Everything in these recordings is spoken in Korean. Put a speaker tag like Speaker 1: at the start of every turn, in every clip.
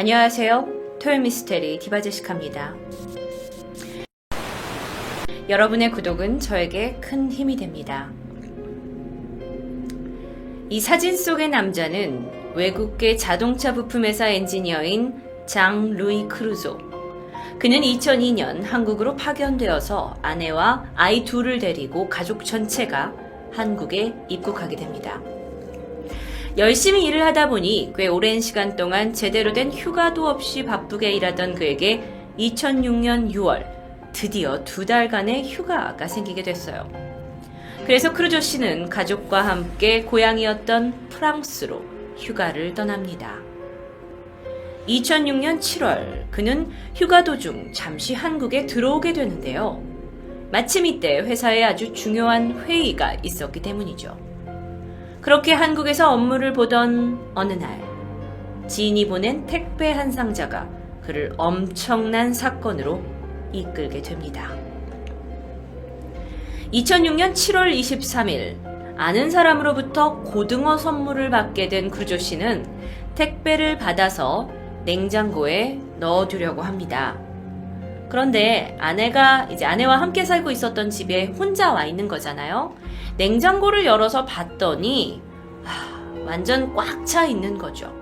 Speaker 1: 안녕하세요. 토요일 미스테리 디바제시카입니다. 여러분의 구독은 저에게 큰 힘이 됩니다. 이 사진 속의 남자는 외국계 자동차 부품회사 엔지니어인 장 루이 크루조. 그는 2002년 한국으로 파견되어서 아내와 아이 둘을 데리고 가족 전체가 한국에 입국하게 됩니다. 열심히 일을 하다 보니 꽤 오랜 시간 동안 제대로 된 휴가도 없이 바쁘게 일하던 그에게 2006년 6월 드디어 2달간의 휴가가 생기게 됐어요. 그래서 크루조 씨는 가족과 함께 고향이었던 프랑스로 휴가를 떠납니다. 2006년 7월 그는 휴가 도중 잠시 한국에 들어오게 되는데요. 마침 이때 회사에 아주 중요한 회의가 있었기 때문이죠. 그렇게 한국에서 업무를 보던 어느 날 지인이 보낸 택배 한 상자가 그를 엄청난 사건으로 이끌게 됩니다. 2006년 7월 23일 아는 사람으로부터 고등어 선물을 받게 된 크루조 씨는 택배를 받아서 냉장고에 넣어두려고 합니다. 그런데 아내와 함께 살고 있었던 집에 혼자 와 있는 거잖아요. 냉장고를 열어서 봤더니 완전 꽉 차 있는 거죠.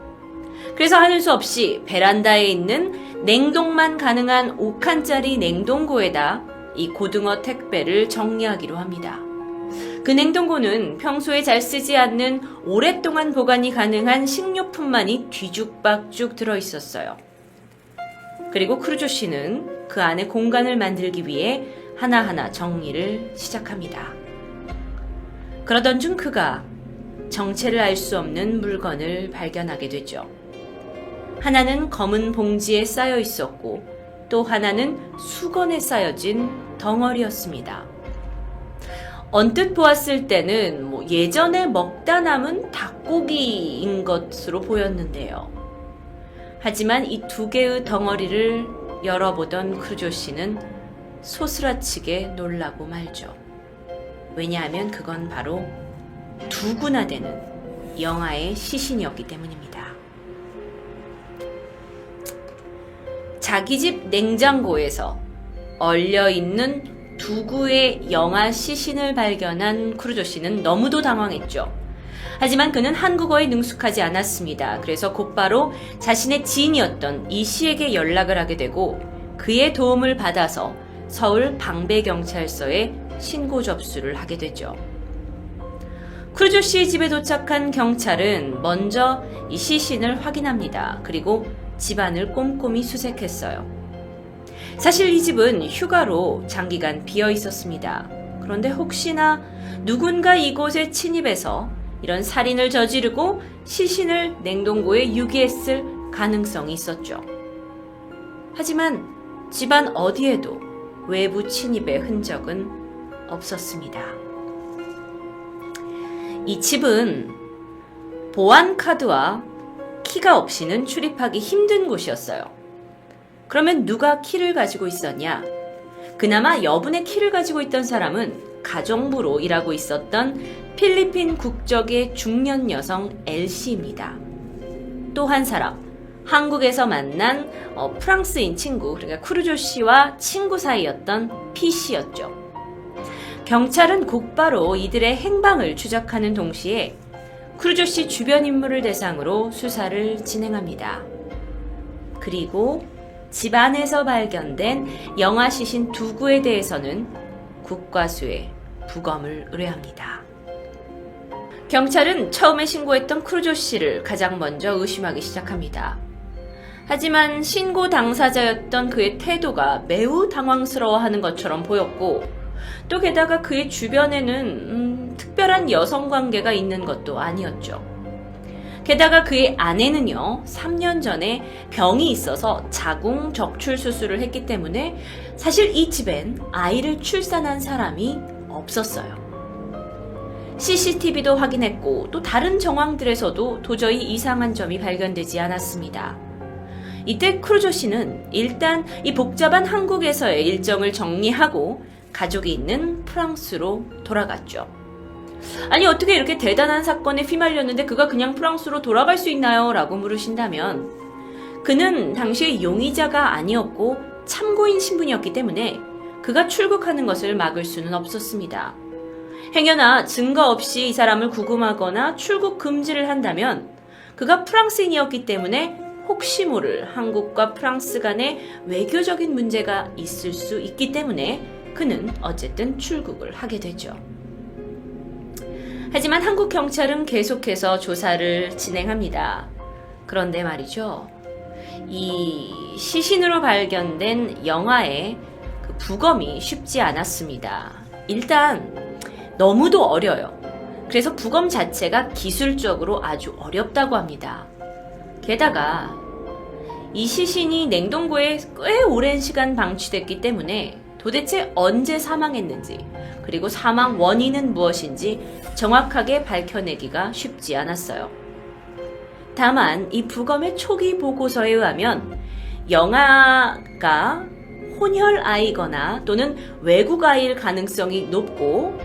Speaker 1: 그래서 하는 수 없이 베란다에 있는 냉동만 가능한 5칸짜리 냉동고에다 이 고등어 택배를 정리하기로 합니다. 그 냉동고는 평소에 잘 쓰지 않는 오랫동안 보관이 가능한 식료품만이 뒤죽박죽 들어있었어요. 그리고 크루조 씨는 그 안에 공간을 만들기 위해 하나하나 정리를 시작합니다. 그러던 중 그가 정체를 알 수 없는 물건을 발견하게 되죠. 하나는 검은 봉지에 쌓여 있었고 또 하나는 수건에 쌓여진 덩어리였습니다. 언뜻 보았을 때는 예전에 먹다 남은 닭고기인 것으로 보였는데요. 하지만 이 두 개의 덩어리를 열어보던 크루조 씨는 소스라치게 놀라고 말죠. 왜냐하면 그건 바로 두구나 되는 영아의 시신이었기 때문입니다. 자기 집 냉장고에서 얼려있는 두구의 영아 시신을 발견한 크루조 씨는 너무도 당황했죠. 하지만 그는 한국어에 능숙하지 않았습니다. 그래서 곧바로 자신의 지인이었던 이 씨에게 연락을 하게 되고 그의 도움을 받아서 서울 방배경찰서에 신고 접수를 하게 되죠. 크루조 씨의 집에 도착한 경찰은 먼저 이 시신을 확인합니다. 그리고 집안을 꼼꼼히 수색했어요. 사실 이 집은 휴가로 장기간 비어 있었습니다. 그런데 혹시나 누군가 이곳에 침입해서 이런 살인을 저지르고 시신을 냉동고에 유기했을 가능성이 있었죠. 하지만 집안 어디에도 외부 침입의 흔적은 없었습니다. 이 집은 보안카드와 키가 없이는 출입하기 힘든 곳이었어요. 그러면 누가 키를 가지고 있었냐? 그나마 여분의 키를 가지고 있던 사람은 가정부로 일하고 있었던 필리핀 국적의 중년 여성 L씨입니다. 또 한 사람, 한국에서 만난 프랑스인 친구, 그러니까 크루조 씨와 친구 사이였던 P씨였죠. 경찰은 곧바로 이들의 행방을 추적하는 동시에 크루조 씨 주변 인물을 대상으로 수사를 진행합니다. 그리고 집 안에서 발견된 영아 시신 두구에 대해서는 국과수에 부검을 의뢰합니다. 경찰은 처음에 신고했던 크루조 씨를 가장 먼저 의심하기 시작합니다. 하지만 신고 당사자였던 그의 태도가 매우 당황스러워하는 것처럼 보였고 또 게다가 그의 주변에는 특별한 여성 관계가 있는 것도 아니었죠. 게다가 그의 아내는요, 3년 전에 병이 있어서 자궁 적출 수술을 했기 때문에 사실 이 집엔 아이를 출산한 사람이 없었어요. CCTV도 확인했고 또 다른 정황들에서도 도저히 이상한 점이 발견되지 않았습니다. 이때 크루조 씨는 일단 이 복잡한 한국에서의 일정을 정리하고 가족이 있는 프랑스로 돌아갔죠. 아니 어떻게 이렇게 대단한 사건에 휘말렸는데 그가 그냥 프랑스로 돌아갈 수 있나요? 라고 물으신다면 그는 당시에 용의자가 아니었고 참고인 신분이었기 때문에 그가 출국하는 것을 막을 수는 없었습니다. 행여나 증거 없이 이 사람을 구금하거나 출국 금지를 한다면 그가 프랑스인이었기 때문에 혹시 모를 한국과 프랑스 간의 외교적인 문제가 있을 수 있기 때문에 그는 어쨌든 출국을 하게 되죠. 하지만 한국 경찰은 계속해서 조사를 진행합니다. 그런데 말이죠. 이 시신으로 발견된 영아의 그 부검이 쉽지 않았습니다. 일단 너무도 어려요. 그래서 부검 자체가 기술적으로 아주 어렵다고 합니다. 게다가 이 시신이 냉동고에 꽤 오랜 시간 방치됐기 때문에 도대체 언제 사망했는지 그리고 사망 원인은 무엇인지 정확하게 밝혀내기가 쉽지 않았어요. 다만 이 부검의 초기 보고서에 의하면 영아가 혼혈아이거나 또는 외국아이일 가능성이 높고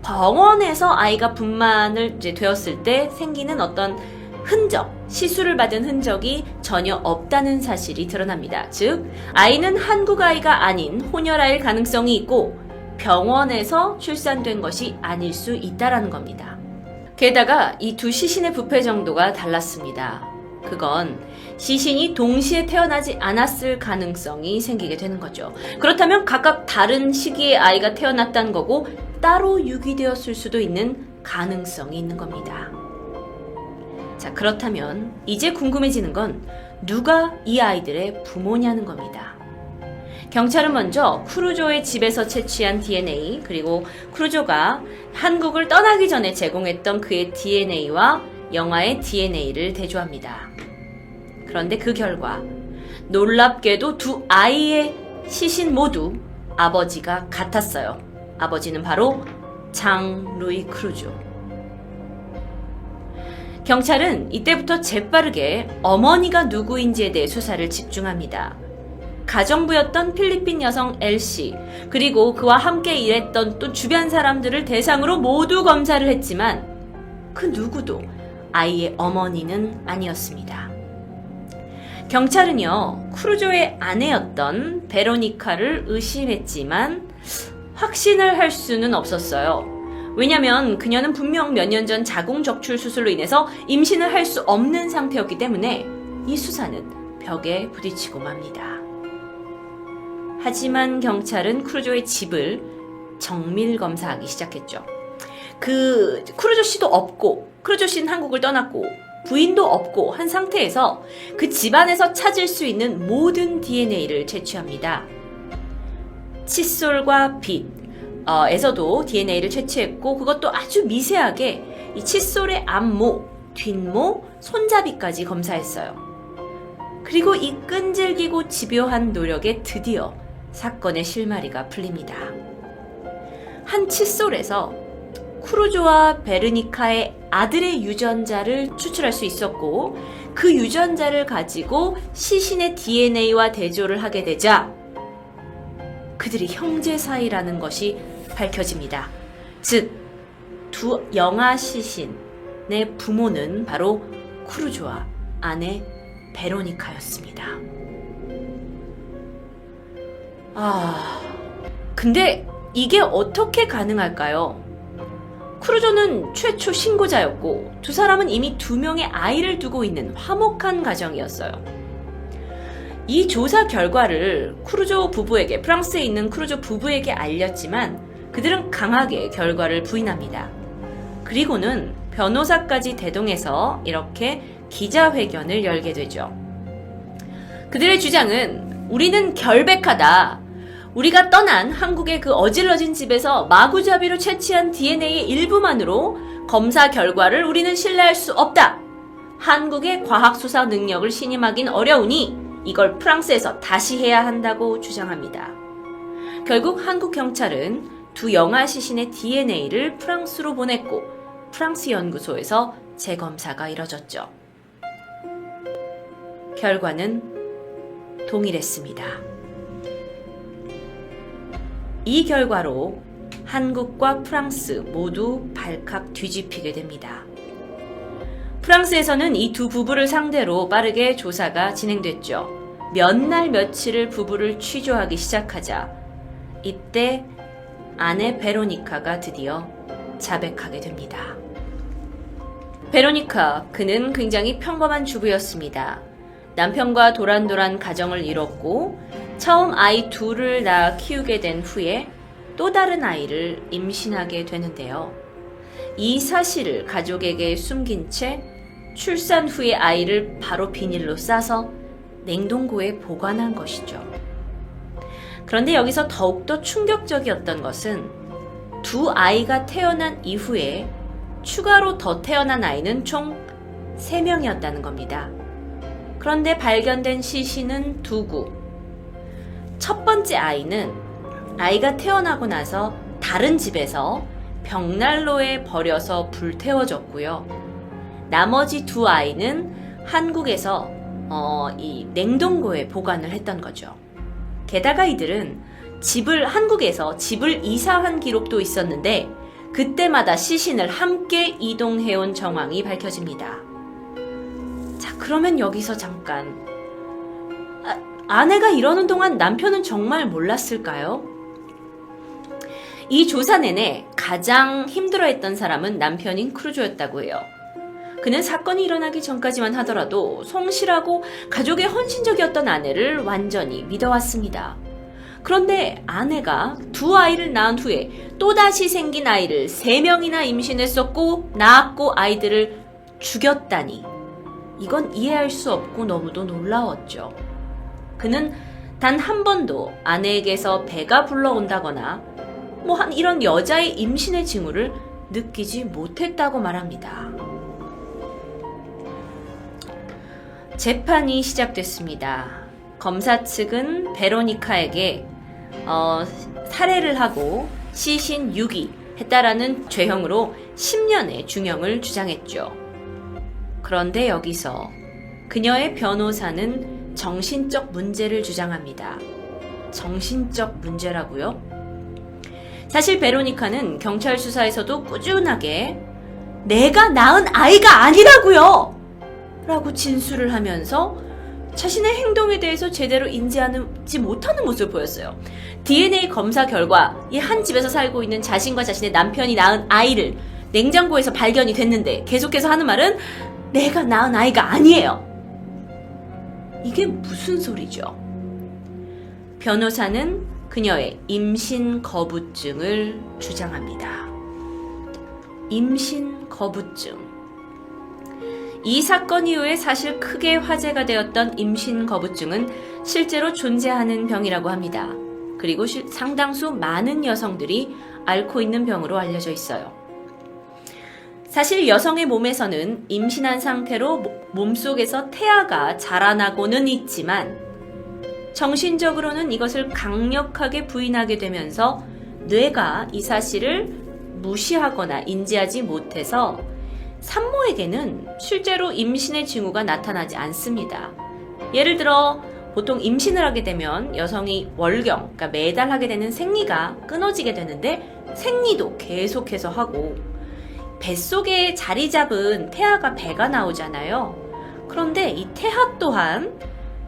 Speaker 1: 병원에서 아이가 분만을 되었을 때 생기는 어떤 흔적, 시술을 받은 흔적이 전혀 없다는 사실이 드러납니다. 즉, 아이는 한국 아이가 아닌 혼혈아이일 가능성이 있고 병원에서 출산된 것이 아닐 수 있다라는 겁니다. 게다가 이 두 시신의 부패 정도가 달랐습니다. 그건 시신이 동시에 태어나지 않았을 가능성이 생기게 되는 거죠. 그렇다면 각각 다른 시기에 아이가 태어났다는 거고 따로 유기되었을 수도 있는 가능성이 있는 겁니다. 자, 그렇다면 이제 궁금해지는 건 누가 이 아이들의 부모냐는 겁니다. 경찰은 먼저 크루조의 집에서 채취한 DNA 그리고 크루조가 한국을 떠나기 전에 제공했던 그의 DNA와 영아의 DNA를 대조합니다. 그런데 그 결과 놀랍게도 두 아이의 시신 모두 아버지가 같았어요. 아버지는 바로 장 루이 크루조. 경찰은 이때부터 재빠르게 어머니가 누구인지에 대해 수사를 집중합니다. 가정부였던 필리핀 여성 L씨, 그리고 그와 함께 일했던 또 주변 사람들을 대상으로 모두 검사를 했지만 그 누구도 아이의 어머니는 아니었습니다. 경찰은요, 크루조의 아내였던 베로니카를 의심했지만 확신을 할 수는 없었어요. 왜냐면 그녀는 분명 몇 년 전 자궁적출 수술로 인해서 임신을 할 수 없는 상태였기 때문에 이 수사는 벽에 부딪히고 맙니다. 하지만 경찰은 크루조의 집을 정밀 검사하기 시작했죠. 그 크루조 씨도 없고 크루조 씨는 한국을 떠났고 부인도 없고 한 상태에서 그 집안에서 찾을 수 있는 모든 DNA를 채취합니다. 칫솔과 빗 에서도 DNA를 채취했고 그것도 아주 미세하게 이 칫솔의 앞모, 뒷모, 손잡이까지 검사했어요. 그리고 이 끈질기고 집요한 노력에 드디어 사건의 실마리가 풀립니다. 한 칫솔에서 크루조와 베르니카의 아들의 유전자를 추출할 수 있었고 그 유전자를 가지고 시신의 DNA와 대조를 하게 되자 그들이 형제 사이라는 것이 밝혀집니다. 즉, 두 영아 시신의 부모는 바로 크루조와 아내 베로니카였습니다. 근데 이게 어떻게 가능할까요? 크루조는 최초 신고자였고 두 사람은 이미 2명의 아이를 두고 있는 화목한 가정이었어요. 이 조사 결과를 크루조 부부에게, 프랑스에 있는 크루조 부부에게 알렸지만 그들은 강하게 결과를 부인합니다. 그리고는 변호사까지 대동해서 이렇게 기자회견을 열게 되죠. 그들의 주장은 우리는 결백하다. 우리가 떠난 한국의 그 어질러진 집에서 마구잡이로 채취한 DNA의 일부만으로 검사 결과를 우리는 신뢰할 수 없다. 한국의 과학수사 능력을 신임하긴 어려우니 이걸 프랑스에서 다시 해야 한다고 주장합니다. 결국 한국 경찰은 두 영아 시신의 DNA를 프랑스로 보냈고 프랑스 연구소에서 재검사가 이뤄졌죠. 결과는 동일했습니다. 이 결과로 한국과 프랑스 모두 발칵 뒤집히게 됩니다. 프랑스에서는 이 두 부부를 상대로 빠르게 조사가 진행됐죠. 몇 날 며칠을 부부를 취조하기 시작하자 이때 아내 베로니카가 드디어 자백하게 됩니다. 베로니카, 그는 굉장히 평범한 주부였습니다. 남편과 도란도란 가정을 이뤘고 처음 아이 둘을 낳아 키우게 된 후에 또 다른 아이를 임신하게 되는데요. 이 사실을 가족에게 숨긴 채 출산 후에 아이를 바로 비닐로 싸서 냉동고에 보관한 것이죠. 그런데 여기서 더욱더 충격적이었던 것은 두 아이가 태어난 이후에 추가로 더 태어난 아이는 총 3명이었다는 겁니다. 그런데 발견된 시신은 2구. 첫 번째 아이는 아이가 태어나고 나서 다른 집에서 벽난로에 버려서 불태워졌고요. 나머지 2 아이는 한국에서 이 냉동고에 보관을 했던 거죠. 게다가 이들은 한국에서 집을 이사한 기록도 있었는데 그때마다 시신을 함께 이동해온 정황이 밝혀집니다. 자, 그러면 여기서 잠깐 아내가 이러는 동안 남편은 정말 몰랐을까요? 이 조사 내내 가장 힘들어했던 사람은 남편인 크루조였다고 해요. 그는 사건이 일어나기 전까지만 하더라도 성실하고 가족에 헌신적이었던 아내를 완전히 믿어왔습니다. 그런데 아내가 2 아이를 낳은 후에 또다시 생긴 아이를 3명이나 임신했었고 낳았고 아이들을 죽였다니, 이건 이해할 수 없고 너무도 놀라웠죠. 그는 단 한 번도 아내에게서 배가 불러온다거나 이런 여자의 임신의 징후를 느끼지 못했다고 말합니다. 재판이 시작됐습니다. 검사 측은 베로니카에게 살해를 하고 시신 유기 했다라는 죄형으로 10년의 중형을 주장했죠. 그런데 여기서 그녀의 변호사는 정신적 문제를 주장합니다. 정신적 문제라고요? 사실 베로니카는 경찰 수사에서도 꾸준하게 내가 낳은 아이가 아니라고요! 라고 진술을 하면서 자신의 행동에 대해서 제대로 인지하지 못하는 모습을 보였어요. DNA 검사 결과 이 한 집에서 살고 있는 자신과 자신의 남편이 낳은 아이를 냉장고에서 발견이 됐는데 계속해서 하는 말은 내가 낳은 아이가 아니에요. 이게 무슨 소리죠? 변호사는 그녀의 임신 거부증을 주장합니다. 임신 거부증. 이 사건 이후에 사실 크게 화제가 되었던 임신 거부증은 실제로 존재하는 병이라고 합니다. 그리고 상당수 많은 여성들이 앓고 있는 병으로 알려져 있어요. 사실 여성의 몸에서는 임신한 상태로 몸속에서 태아가 자라나고는 있지만 정신적으로는 이것을 강력하게 부인하게 되면서 뇌가 이 사실을 무시하거나 인지하지 못해서 산모에게는 실제로 임신의 징후가 나타나지 않습니다. 예를 들어 보통 임신을 하게 되면 여성이 월경, 그러니까 매달 하게 되는 생리가 끊어지게 되는데 생리도 계속해서 하고 뱃속에 자리 잡은 태아가 배가 나오잖아요. 그런데 이 태아 또한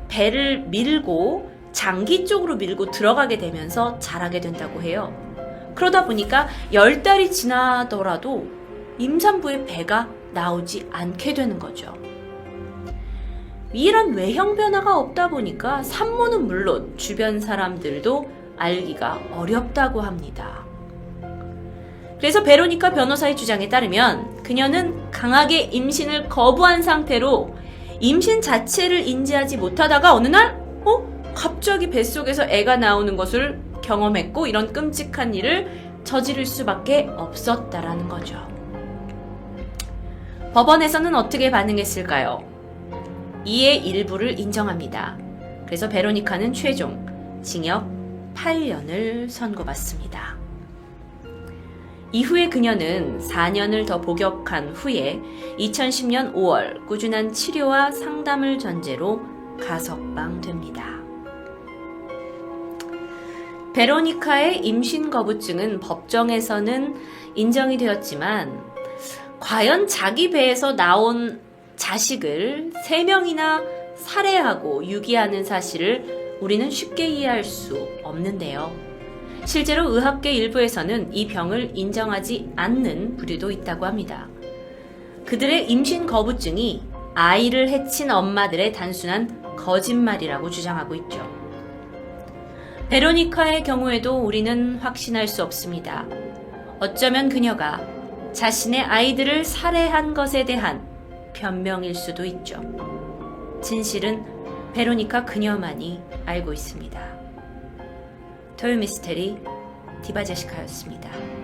Speaker 1: 배를 밀고 장기 쪽으로 밀고 들어가게 되면서 자라게 된다고 해요. 그러다 보니까 10달이 지나더라도 임산부의 배가 나오지 않게 되는 거죠. 이런 외형 변화가 없다 보니까 산모는 물론 주변 사람들도 알기가 어렵다고 합니다. 그래서 베로니카 변호사의 주장에 따르면 그녀는 강하게 임신을 거부한 상태로 임신 자체를 인지하지 못하다가 어느 날 갑자기 뱃속에서 애가 나오는 것을 경험했고 이런 끔찍한 일을 저지를 수밖에 없었다라는 거죠. 법원에서는 어떻게 반응했을까요? 이의 일부를 인정합니다. 그래서 베로니카는 최종 징역 8년을 선고받습니다. 이후에 그녀는 4년을 더 복역한 후에 2010년 5월 꾸준한 치료와 상담을 전제로 가석방됩니다. 베로니카의 임신 거부증은 법정에서는 인정이 되었지만 과연 자기 배에서 나온 자식을 3명이나 살해하고 유기하는 사실을 우리는 쉽게 이해할 수 없는데요. 실제로 의학계 일부에서는 이 병을 인정하지 않는 부류도 있다고 합니다. 그들의 임신 거부증이 아이를 해친 엄마들의 단순한 거짓말이라고 주장하고 있죠. 베로니카의 경우에도 우리는 확신할 수 없습니다. 어쩌면 그녀가 자신의 아이들을 살해한 것에 대한 변명일 수도 있죠. 진실은 베로니카 그녀만이 알고 있습니다. 토요미스테리 디바제시카였습니다.